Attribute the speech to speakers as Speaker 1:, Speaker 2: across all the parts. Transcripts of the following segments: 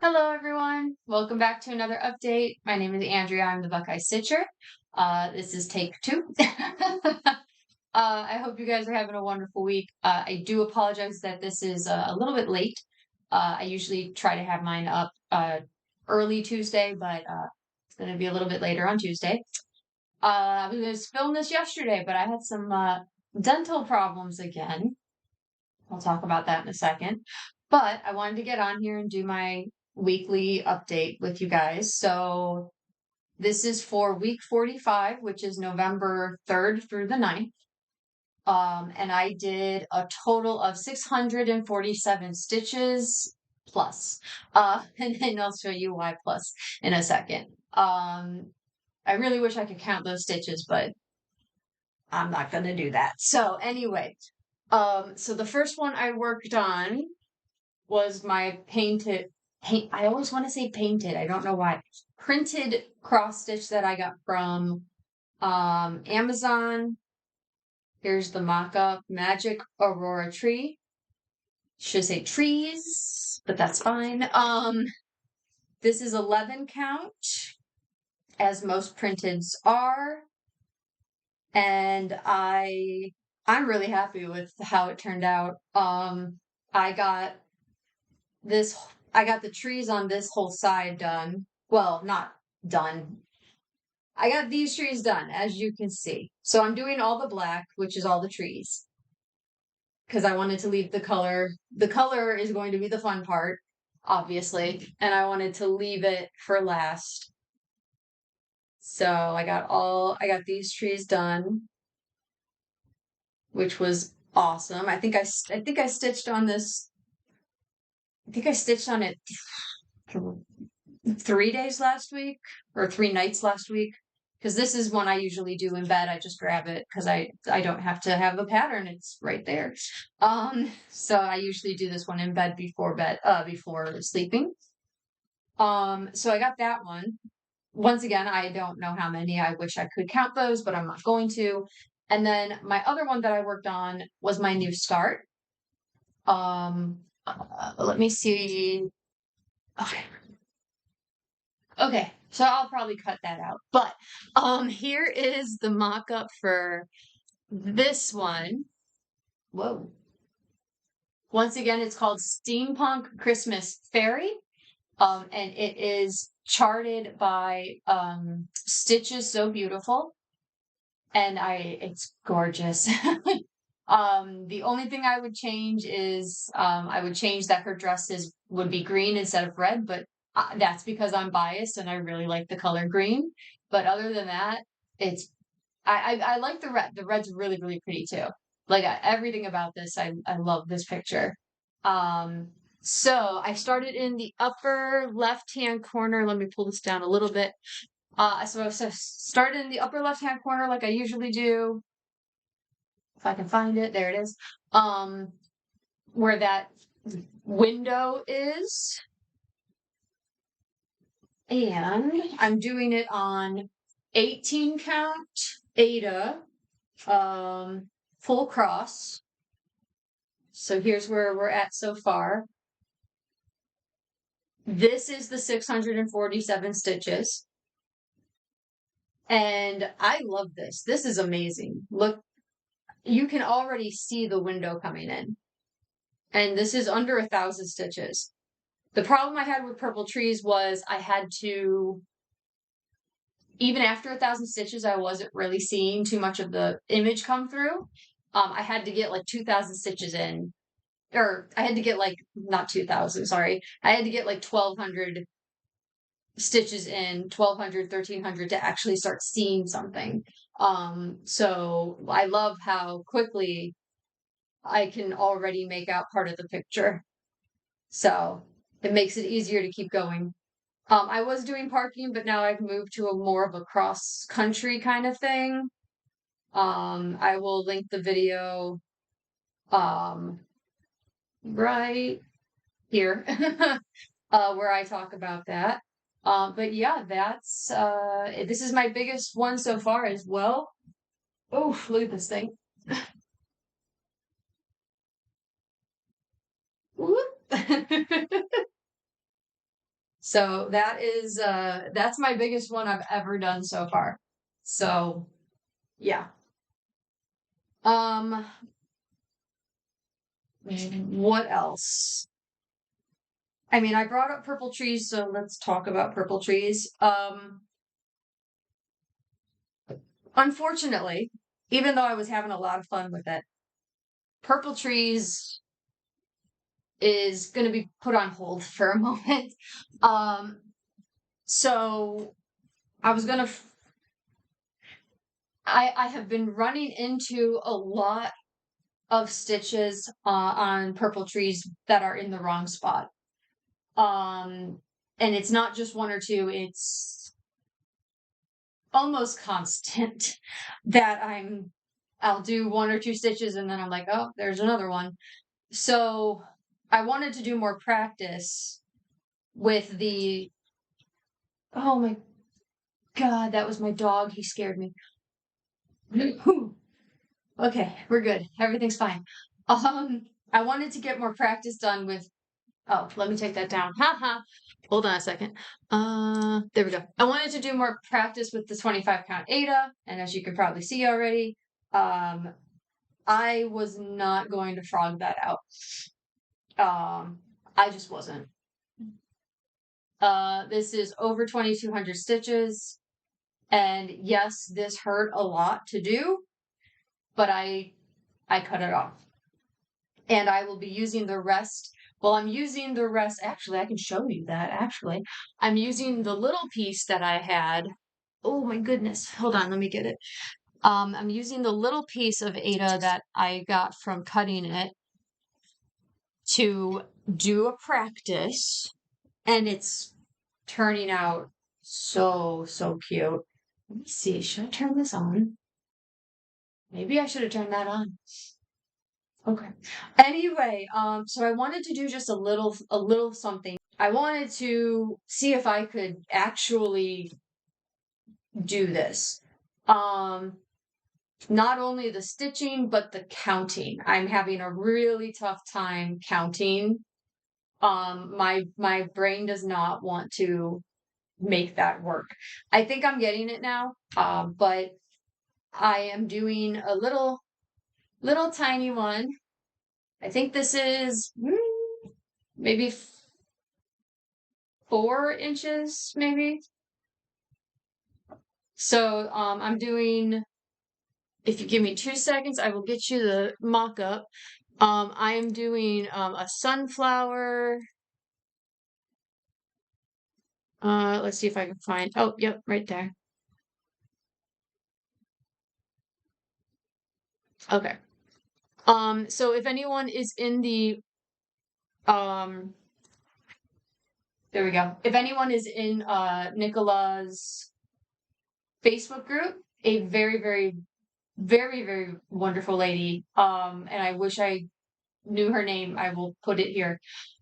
Speaker 1: Hello, everyone. Welcome back to another update. My name is Andrea. I'm the Buckeye Stitcher. This is take two. I hope you guys are having a wonderful week. I do apologize that this is a little bit late. I usually try to have mine up early Tuesday, but it's going to be a little bit later on Tuesday. I was going to film this yesterday, but I had some dental problems again. I'll talk about that in a second. But I wanted to get on here and do my weekly update with you guys. So this is for week 45, which is November 3rd through the 9th. And I did a total of 647 stitches plus. And then I'll show you why plus in a second. I really wish I could count those stitches, but I'm not going to do that. So anyway, so the first one I worked on was my I always want to say painted, I don't know why. Printed cross stitch that I got from Amazon. Here's the mock-up Magic Aurora Tree. Should say trees, but that's fine. This is 11 count, as most printeds are. And I'm really happy with how it turned out. I got the trees on this whole side done. Well, not done. I got these trees done, as you can see. So I'm doing all the black, which is all the trees, because I wanted to leave the color. The color is going to be the fun part, obviously, and I wanted to leave it for last. So I got these trees done, which was awesome. I think I stitched on this. I think I stitched on it 3 days last week or 3 nights last week, because this is one I usually do in bed. I just grab it because I don't have to have a pattern. It's right there. So I usually do this one in bed before sleeping. So I got that one. Once again, I don't know how many. I wish I could count those, but I'm not going to. And then my other one that I worked on was my new start. Let me see. Okay, so I'll probably cut that out. But here is the mock-up for this one. Whoa. Once again, it's called Steampunk Christmas Fairy. And it is charted by Stitches So Beautiful. And it's gorgeous. The only thing I would change is I would change that her dresses would be green instead of red, but that's because I'm biased and I really like the color green. But other than that, I like the red. The red's really, really pretty too. Like everything about this, I love this picture. So I started in the upper left-hand corner. Let me pull this down a little bit. So started in the upper left-hand corner like I usually do. If I can find it, there it is. Where that window is. And I'm doing it on 18 count Ada, full cross. So here's where we're at so far. This is the 647 stitches. And I love this. This is amazing. Look, you can already see the window coming in. And this is under 1,000 stitches. The problem I had with purple trees was I had to, even after 1,000 stitches, I wasn't really seeing too much of the image come through. I had to get like 2,000 stitches in, or I had to get like, not 2,000, sorry. I had to get like 1,200 stitches in, 1,200, 1,300 to actually start seeing something. So I love how quickly I can already make out part of the picture. So it makes it easier to keep going. I was doing parking, but now I've moved to a more of a cross country kind of thing. I will link the video right here where I talk about that. But yeah, that's this is my biggest one so far as well. Oh, look at this thing. So that's my biggest one I've ever done so far. So yeah. Um, what else? I mean, I brought up purple trees, so let's talk about purple trees. Unfortunately, even though I was having a lot of fun with it, purple trees is going to be put on hold for a moment. So I was gonna. I have been running into a lot of stitches on purple trees that are in the wrong spot. And it's not just one or two, it's almost constant that I'll do one or two stitches and then I'm like, oh, there's another one. So I wanted to do more practice with the, oh my God, that was my dog. He scared me. Okay, we're good. Everything's fine. I wanted to get more practice done with, oh, let me take that down. Haha. Hold on a second. There we go. I wanted to do more practice with the 25 count Ada, and as you can probably see already, I was not going to frog that out. I just wasn't. This is over 2,200 stitches, and yes, this hurt a lot to do, but I cut it off. And I will be using the rest. Well, I'm using the rest. Actually, I can show you that. Actually, I'm using the little piece that I had. Oh my goodness. Hold on, let me get it. I'm using the little piece of Ada that I got from cutting it to do a practice, and it's turning out so, so cute. Let me see. Should I turn this on? Maybe I should have turned that on. Okay. Anyway, so I wanted to do just a little something. I wanted to see if I could actually do this. Not only the stitching, but the counting. I'm having a really tough time counting. My brain does not want to make that work. I think I'm getting it now, but I am doing a little tiny one. I think this is maybe 4 inches, maybe. So I'm doing, if you give me 2 seconds, I will get you the mock-up. I am doing a sunflower. Let's see if I can find, oh, yep, right there. Okay. So if anyone is in the, there we go. If anyone is in Nicola's Facebook group, a very, very, very, very wonderful lady. And I wish I knew her name. I will put it here.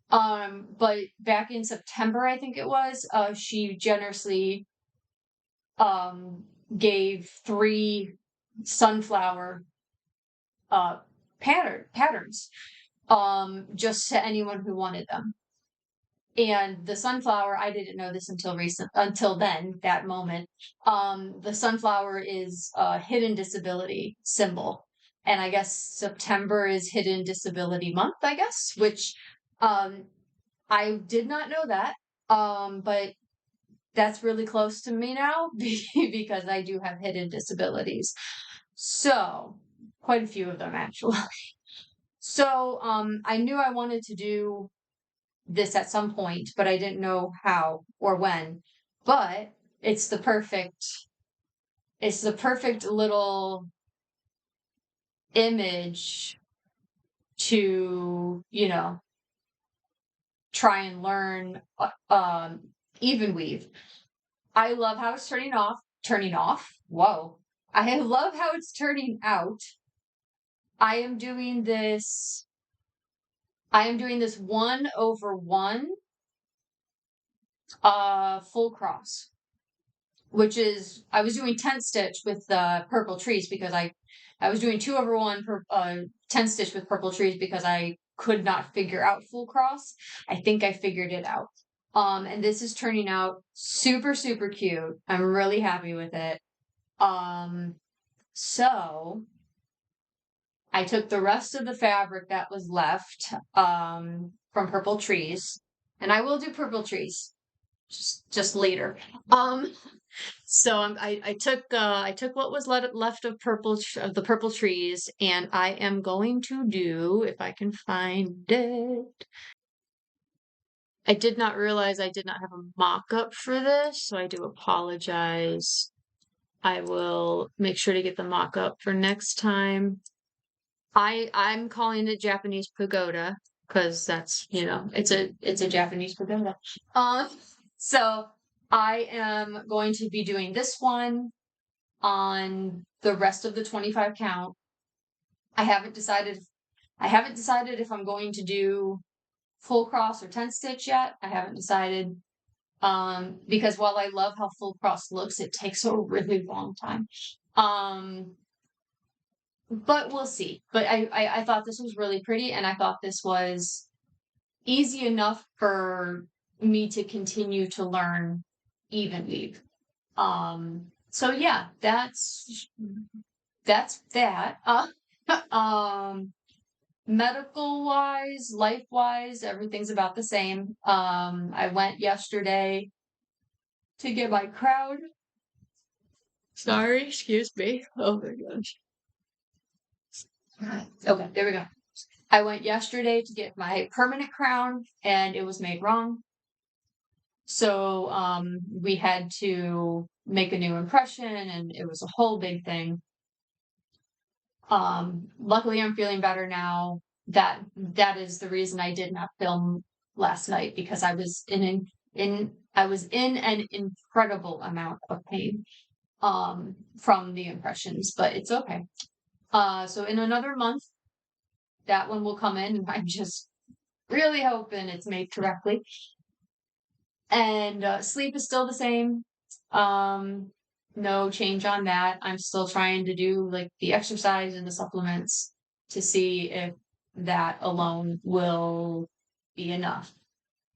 Speaker 1: But back in September, I think it was, she generously gave 3 sunflower patterns just to anyone who wanted them. And the sunflower, I didn't know this until then, that moment. The sunflower is a hidden disability symbol. And I guess September is Hidden Disability Month, I guess, which I did not know that. But that's really close to me now because I do have hidden disabilities. So, quite a few of them actually. So, I knew I wanted to do this at some point, but I didn't know how or when. But it's the perfect little image to, try and learn even weave. I love how it's turning off. Whoa. I love how it's turning out. I am doing this 1/1 full cross, which is, I was doing 10 stitch with the purple trees because I was doing 2/1 10 stitch with purple trees because I could not figure out full cross. I think I figured it out. And this is turning out super, super cute. I'm really happy with it. So I took the rest of the fabric that was left, from Purple Trees, and I will do Purple Trees just later. So I took what was left of of the Purple Trees, and I am going to do, if I can find it. I did not realize I did not have a mock-up for this, so I do apologize. I will make sure to get the mock-up for next time. I'm calling it Japanese pagoda because that's, it's a Japanese pagoda. Um, so I am going to be doing this one on the rest of the 25 count. I haven't decided if I'm going to do full cross or 10 stitch yet. I haven't decided. Because while I love how full cross looks, it takes a really long time. But we'll see. But I thought this was really pretty, and I thought this was easy enough for me to continue to learn even weave. So yeah, that's that. Medical wise, life wise, everything's about the same. I went yesterday to get my crown. Sorry, excuse me. Oh my gosh. Okay, there we go. I went yesterday to get my permanent crown and it was made wrong. So we had to make a new impression and it was a whole big thing. Luckily I'm feeling better now. That is the reason I did not film last night, because I was in an incredible amount of pain from the impressions, but it's okay. So in another month, that one will come in, and I'm just really hoping it's made correctly. And sleep is still the same. No change on that. I'm still trying to do like the exercise and the supplements to see if that alone will be enough.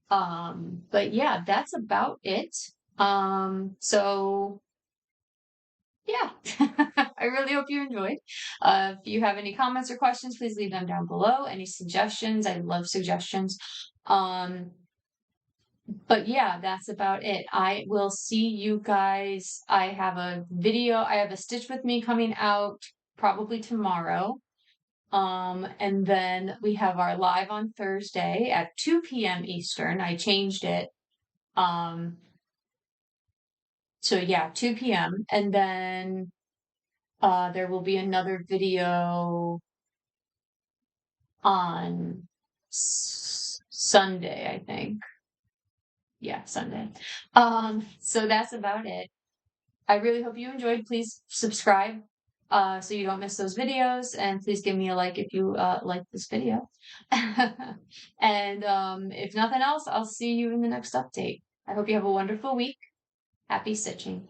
Speaker 1: But yeah, that's about it. So yeah, I really hope you enjoyed. If you have any comments or questions, please leave them down below. Any suggestions? I love suggestions. But yeah, that's about it. I will see you guys. I have a Stitch With Me coming out probably tomorrow. And then we have our live on Thursday at 2 p.m. Eastern. I changed it. So yeah, 2 p.m. And then there will be another video on Sunday, I think. Yeah, Sunday. So that's about it. I really hope you enjoyed. Please subscribe so you don't miss those videos, and please give me a like if you like this video. And if nothing else, I'll see you in the next update. I hope you have a wonderful week. Happy stitching.